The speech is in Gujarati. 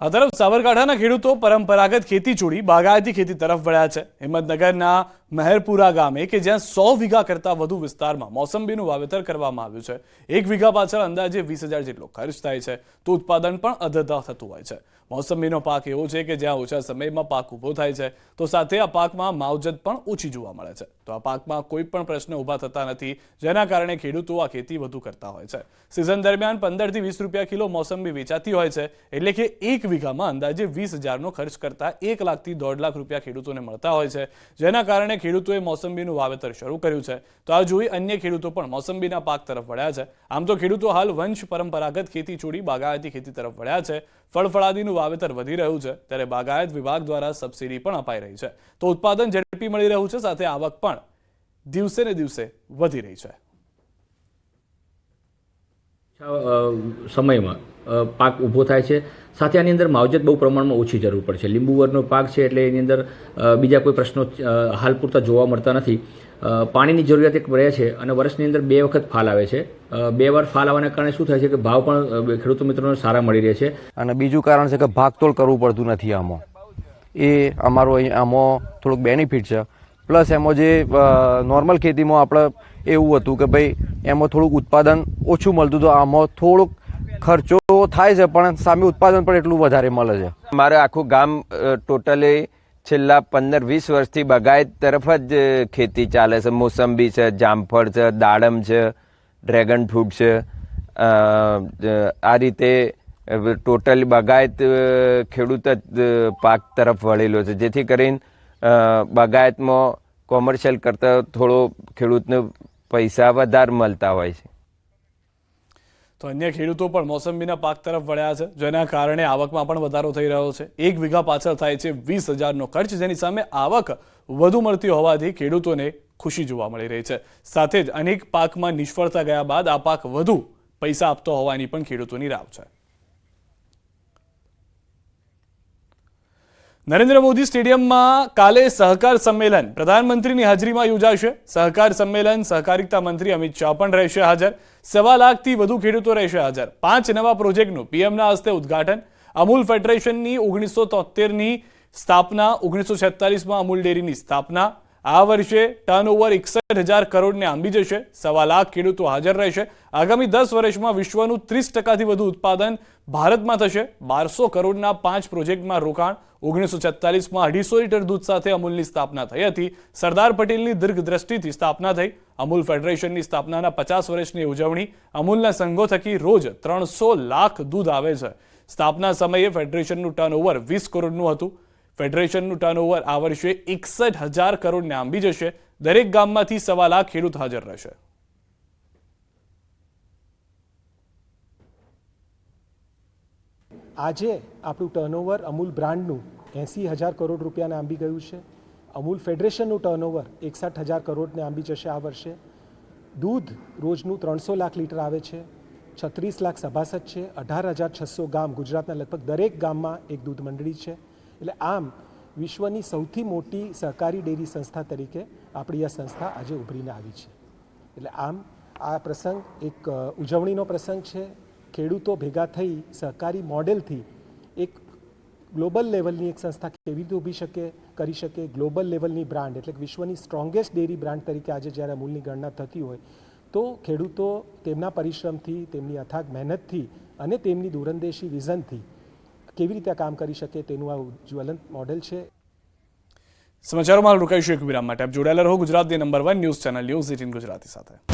આ તરફ સાબરકાંઠાના ખેડૂતો પરંપરાગત ખેતી છોડી બાગાયતી ખેતી તરફ વળ્યા છે। હિંમતનગરના મહેરપુરા ગામે કે જ્યાં 100 વીઘા કરતા વધુ વિસ્તારમાં મોસંબીનું વાવેતર કરવામાં આવ્યું છે। 1 વીઘા પાછળ અંદાજે 20,000 જેટલો ખર્ચ થાય છે તો ઉત્પાદન પણ અધધા થતું હોય છે। મોસંબીનો પાક એવો છે કે જ્યાં ઓછા સમયમાં પાક ઊભો થાય છે તો સાથે આ પાકમાં માવજત પણ ઓછી જોવા મળે છે। તો આ પાકમાં કોઈ પણ પ્રશ્ન ઊભા થતા નથી, જેના કારણે ખેડૂતો આ ખેતી વધુ કરતા હોય છે। સિઝન દરમિયાન 15 થી 20 રૂપિયા કિલો મોસંબી વેચાતી હોય છે, એટલે કે 1 વીઘામાં અંદાજે 20,000નો ખર્ચ કરતા 1 લાખથી 1.5 લાખ રૂપિયા ખેડૂતોને મળતા હોય છે, જેના કારણે ખેડૂતોએ મોસંબીનું વાવેતર શરૂ કર્યું છે। તો આ જોઈ અન્ય ખેડૂતો પણ મોસંબીના પાક તરફ વળ્યા છે। આમ તો ખેડૂતો હાલ વંશ પરંપરાગત ખેતી છોડી બાગાયતી ખેતી તરફ વળ્યા છે। ફળફળાદીનું વાવેતર વધી રહ્યું છે, ત્યારે બાગાયત વિભાગ દ્વારા સબસિડી પણ અપાઈ રહી છે, તો ઉત્પાદન ઝડપી મળી રહ્યું છે, સાથે આવક પણ દિવસે ને દિવસે વધી રહી છે। સમયમાં પાક ઊભો થાય છે, સાથે આની અંદર માવજત બહુ પ્રમાણમાં ઓછી જરૂર પડે છે। લીંબુ વરનો પાક છે એટલે એની અંદર બીજા કોઈ પ્રશ્નો હાલ પૂરતા જોવા મળતા નથી। પાણીની જરૂરિયાત એક રહે છે અને વર્ષની અંદર 2 વખત ફાલ આવે છે। 2 વાર ફાલ આવવાના કારણે શું થાય છે કે ભાવ પણ ખેડૂત મિત્રોને સારા મળી રહે છે। અને બીજું કારણ છે કે ભાગતોડ કરવું પડતું નથી। એ અમારું અહીં આમાં થોડુંક બેનિફિટ છે। પ્લસ એમાં જે નોર્મલ ખેતીમાં આપણે એવું હતું કે ભાઈ એમાં થોડુંક ઉત્પાદન ઓછું મળતું, તો આમાં થોડુંક ખર્ચો થાય છે પણ સામે ઉત્પાદન પણ એટલું વધારે મળે છે। મારે આખું ગામ ટોટલી છેલ્લા 15-20 વર્ષથી બાગાયત તરફ જ ખેતી ચાલે છે। મોસંબી છે, જામફળ છે, દાડમ છે, ડ્રેગન ફ્રૂટ છે। આ રીતે ટોટલી બાગાયત ખેડૂત જ પાક તરફ વળેલો છે, જેથી કરીને બાગાયતમાં કોમર્શિયલ કરતાં થોડો ખેડૂતને પૈસા વધારે મળતા હોય છે। તો અન્ય ખેડૂતો પણ મોસંબીના પાક તરફ વળ્યા છે, જેના કારણે આવકમાં પણ વધારો થઈ રહ્યો છે। 1 વીઘા પાછળ થાય છે 20,000નો ખર્ચ, જેની સામે આવક વધુ મળતી હોવાથી ખેડૂતોને ખુશી જોવા મળી રહી છે। સાથે જ અનેક પાકમાં નિષ્ફળતા ગયા બાદ આ પાક વધુ પૈસા આપતો હોવાની પણ ખેડૂતોની રાવ છે। નરેન્દ્ર મોદી સ્ટેડિયમમાં કાલે સહકાર સંમેલન પ્રધાનમંત્રીની હાજરીમાં યોજાશે। સહકાર સંમેલન સહકારિતા મંત્રી અમિત શાહ પણ રહેશે હાજર। 1.25 લાખથી વધુ ખેડૂતો રહેશે હાજર। 5 નવા પ્રોજેક્ટનું પીએમના હસ્તે ઉદ્ઘાટન। અમૂલ ફેડરેશનની 1973ની સ્થાપના, 1946માં અમૂલ ડેરીની સ્થાપના। આ વર્ષે ટર્નઓવર 61,000 કરોડને આંબી જશે। 1.25 લાખ ખેડૂતો હાજર રહેશે। આગામી 10 વર્ષમાં વિશ્વનું 30%થી વધુ ઉત્પાદન ભારતમાં થશે। 1200 કરોડના 5 પ્રોજેક્ટમાં રોકાણ। 1946માં 250 લીટર દૂધ સાથે અમૂલની સ્થાપના થઈ હતી। સરદાર પટેલની દીર્ઘદ્રષ્ટિથી સ્થાપના થઈ। અમૂલ ફેડરેશનની સ્થાપનાના 50 વર્ષની ઉજવણી। અમૂલના સંઘો થકી રોજ 300 લાખ દૂધ આવે છે। સ્થાપના સમયે ફેડરેશનનું ટર્નઓવર 20 કરોડનું હતું। ફેડરેશનનું ટર્નઓવર આ વર્ષે 61,000 કરોડને આંબી જશે। દરેક ગામમાંથી 1.25 લાખ ખેડૂત હાજર રહેશે। આજે આપણું ટર્નઓવર અમૂલ બ્રાન્ડનું 80,000 કરોડ રૂપિયાને આંબી ગયું છે। અમૂલ ફેડરેશનનું ટર્નઓવર 61,000 કરોડને આંબી જશે આ વર્ષે। દૂધ રોજનું 300 લાખ લીટર આવે છે। 36 લાખ સભાસદ છે। 18,600 ગામ, ગુજરાતના લગભગ દરેક ગામમાં એક દૂધ મંડળી છે। એટલે આમ વિશ્વની સૌથી મોટી સહકારી ડેરી સંસ્થા તરીકે આપણી આ સંસ્થા આજે ઉભરીને આવી છે। એટલે આમ આ પ્રસંગ એક ઉજવણીનો પ્રસંગ છે। ખેડૂતો ભેગા થઈ સહકારી મોડેલથી એક ગ્લોબલ લેવલની એક સંસ્થા કેવી રીતે ઊભી કરી શકે, ગ્લોબલ લેવલની બ્રાન્ડ એટલે વિશ્વની સ્ટ્રોંગેસ્ટ ડેરી બ્રાન્ડ તરીકે આજે જ્યારે અમૂલની ગણના થતી હોય તો ખેડૂતો તેમના પરિશ્રમથી, તેમની અથાગ મહેનતથી અને તેમની દૂરંદેશી વિઝનથી કેવી રીતે કામ કરી શકે તેનું આ જ્વલંત મોડેલ છે। સમાચારોમાં રોકાઈશું એક વિરામ માટે। આપ જોડાયેલા રહો ગુજરાતની number 1 news channel news 18 Gujarati સાથે।